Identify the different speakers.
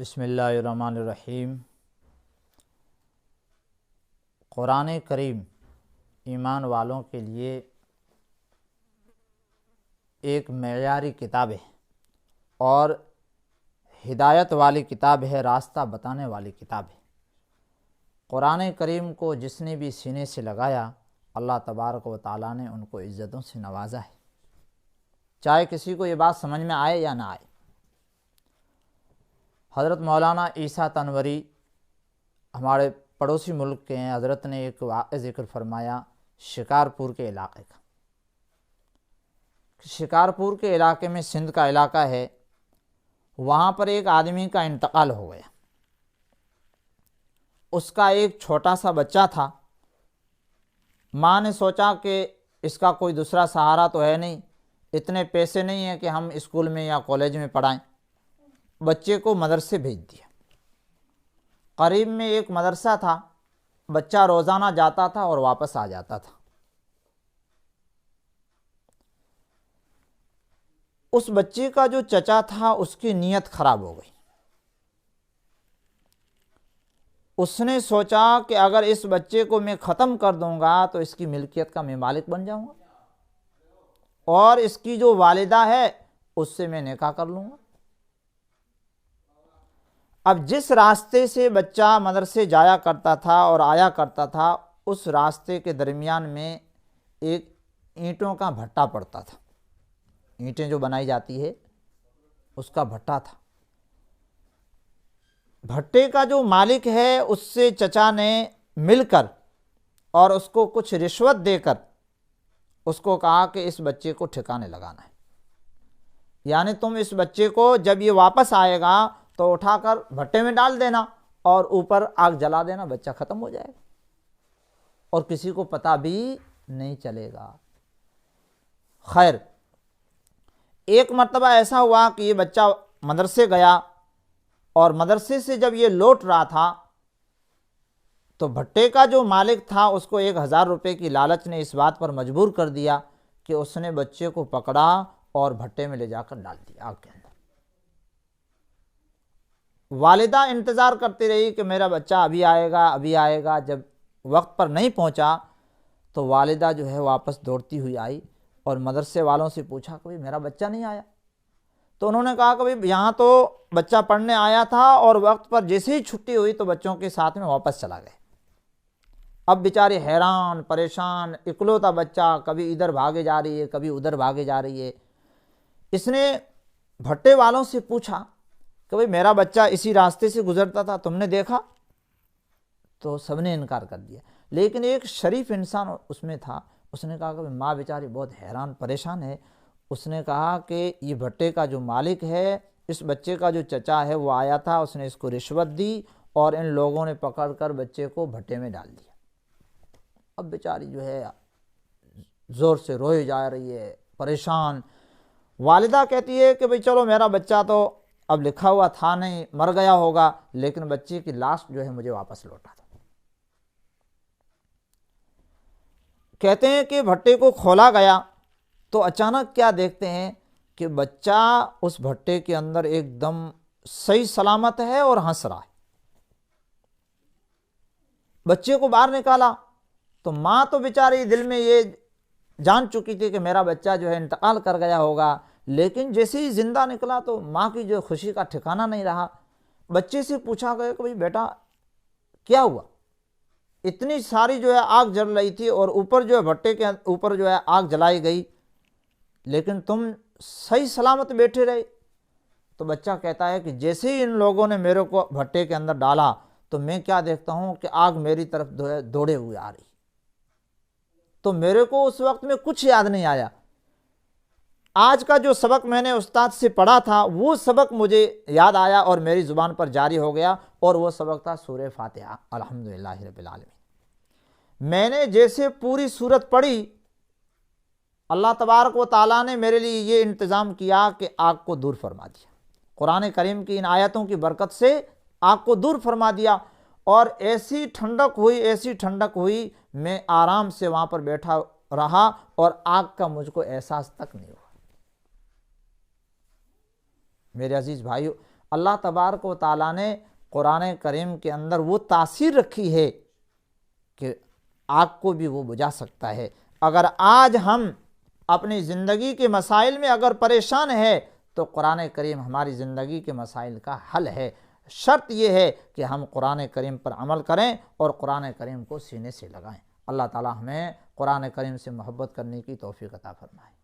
Speaker 1: بسم اللہ الرحمن الرحیم۔ قرآن کریم ایمان والوں کے لیے ایک معیاری کتاب ہے اور ہدایت والی کتاب ہے، راستہ بتانے والی کتاب ہے۔ قرآن کریم کو جس نے بھی سینے سے لگایا، اللہ تبارک و تعالیٰ نے ان کو عزتوں سے نوازا ہے، چاہے کسی کو یہ بات سمجھ میں آئے یا نہ آئے۔ حضرت مولانا عیسیٰ تنوری ہمارے پڑوسی ملک کے ہیں، حضرت نے ایک واقعہ ذکر فرمایا شکارپور کے علاقے کا۔ شکارپور کے علاقے میں سندھ کا علاقہ ہے، وہاں پر ایک آدمی کا انتقال ہو گیا۔ اس کا ایک چھوٹا سا بچہ تھا۔ ماں نے سوچا کہ اس کا کوئی دوسرا سہارا تو ہے نہیں، اتنے پیسے نہیں ہیں کہ ہم اسکول میں یا کالج میں پڑھائیں، بچے کو مدرسے بھیج دیا۔ قریب میں ایک مدرسہ تھا، بچہ روزانہ جاتا تھا اور واپس آ جاتا تھا۔ اس بچے کا جو چچا تھا اس کی نیت خراب ہو گئی۔ اس نے سوچا کہ اگر اس بچے کو میں ختم کر دوں گا تو اس کی ملکیت کا میں مالک بن جاؤں گا، اور اس کی جو والدہ ہے اس سے میں نکاح کر لوں گا۔ اب جس راستے سے بچہ مدرسے جایا کرتا تھا اور آیا کرتا تھا، اس راستے کے درمیان میں ایک اینٹوں کا بھٹا پڑتا تھا، اینٹیں جو بنائی جاتی ہے اس کا بھٹا تھا۔ بھٹے کا جو مالک ہے اس سے چچا نے مل کر اور اس کو کچھ رشوت دے کر اس کو کہا کہ اس بچے کو ٹھکانے لگانا ہے، یعنی تم اس بچے کو جب یہ واپس آئے گا تو اٹھا کر بھٹے میں ڈال دینا اور اوپر آگ جلا دینا، بچہ ختم ہو جائے گا اور کسی کو پتہ بھی نہیں چلے گا۔ خیر، ایک مرتبہ ایسا ہوا کہ یہ بچہ مدرسے گیا اور مدرسے سے جب یہ لوٹ رہا تھا تو بھٹے کا جو مالک تھا اس کو 1000 روپے کی لالچ نے اس بات پر مجبور کر دیا کہ اس نے بچے کو پکڑا اور بھٹے میں لے جا کر ڈال دیا آگ کے اندر۔ والدہ انتظار کرتی رہی کہ میرا بچہ ابھی آئے گا ابھی آئے گا۔ جب وقت پر نہیں پہنچا تو والدہ جو ہے واپس دوڑتی ہوئی آئی اور مدرسے والوں سے پوچھا کہ میرا بچہ نہیں آیا۔ تو انہوں نے کہا کہ یہاں تو بچہ پڑھنے آیا تھا اور وقت پر جیسے ہی چھٹی ہوئی تو بچوں کے ساتھ میں واپس چلا گئے۔ اب بیچاری حیران پریشان، اکلوتا بچہ، کبھی ادھر بھاگے جا رہی ہے کبھی ادھر بھاگے جا رہی ہے۔ اس نے بھٹے والوں سے پوچھا کہ میرا بچہ اسی راستے سے گزرتا تھا، تم نے دیکھا؟ تو سب نے انکار کر دیا، لیکن ایک شریف انسان اس میں تھا، اس نے کہا کہ ماں بیچاری بہت حیران پریشان ہے۔ اس نے کہا کہ یہ بھٹے کا جو مالک ہے، اس بچے کا جو چچا ہے وہ آیا تھا، اس نے اس کو رشوت دی اور ان لوگوں نے پکڑ کر بچے کو بھٹے میں ڈال دیا۔ اب بیچاری جو ہے زور سے روئے جا رہی ہے، پریشان۔ والدہ کہتی ہے کہ چلو میرا بچہ تو اب لکھا ہوا تھا نہیں، مر گیا ہوگا، لیکن بچے کی لاش جو ہے مجھے واپس لوٹا دو۔ کہتے ہیں کہ بھٹے کو کھولا گیا تو اچانک کیا دیکھتے ہیں کہ بچہ اس بھٹے کے اندر ایک دم صحیح سلامت ہے اور ہنس رہا ہے۔ بچے کو باہر نکالا تو ماں تو بیچاری دل میں یہ جان چکی تھی کہ میرا بچہ جو ہے انتقال کر گیا ہوگا، لیکن جیسے ہی زندہ نکلا تو ماں کی جو خوشی کا ٹھکانہ نہیں رہا۔ بچے سے پوچھا گیا کہ بیٹا کیا ہوا؟ اتنی ساری جو ہے آگ جل رہی تھی اور اوپر جو ہے بھٹے کے اوپر جو ہے آگ جلائی گئی، لیکن تم صحیح سلامت بیٹھے رہے۔ تو بچہ کہتا ہے کہ جیسے ہی ان لوگوں نے میرے کو بھٹے کے اندر ڈالا تو میں کیا دیکھتا ہوں کہ آگ میری طرف دوڑے ہوئے آ رہی، تو میرے کو اس وقت میں کچھ یاد نہیں آیا۔ آج کا جو سبق میں نے استاد سے پڑھا تھا وہ سبق مجھے یاد آیا اور میری زبان پر جاری ہو گیا، اور وہ سبق تھا سورہ فاتحہ، الحمدللہ رب العالمین۔ میں نے جیسے پوری سورت پڑھی، اللہ تبارک و تعالیٰ نے میرے لیے یہ انتظام کیا کہ آگ کو دور فرما دیا۔ قرآن کریم کی ان آیتوں کی برکت سے آگ کو دور فرما دیا، اور ایسی ٹھنڈک ہوئی میں آرام سے وہاں پر بیٹھا رہا اور آگ کا مجھ کو احساس تک نہیں ہوا۔ میرے عزیز بھائیو، اللہ تبارک و تعالیٰ نے قرآن کریم کے اندر وہ تاثیر رکھی ہے کہ آگ کو بھی وہ بجھا سکتا ہے۔ اگر آج ہم اپنی زندگی کے مسائل میں اگر پریشان ہے تو قرآن کریم ہماری زندگی کے مسائل کا حل ہے۔ شرط یہ ہے کہ ہم قرآن کریم پر عمل کریں اور قرآن کریم کو سینے سے لگائیں۔ اللہ تعالی ہمیں قرآن کریم سے محبت کرنے کی توفیق عطا فرمائے۔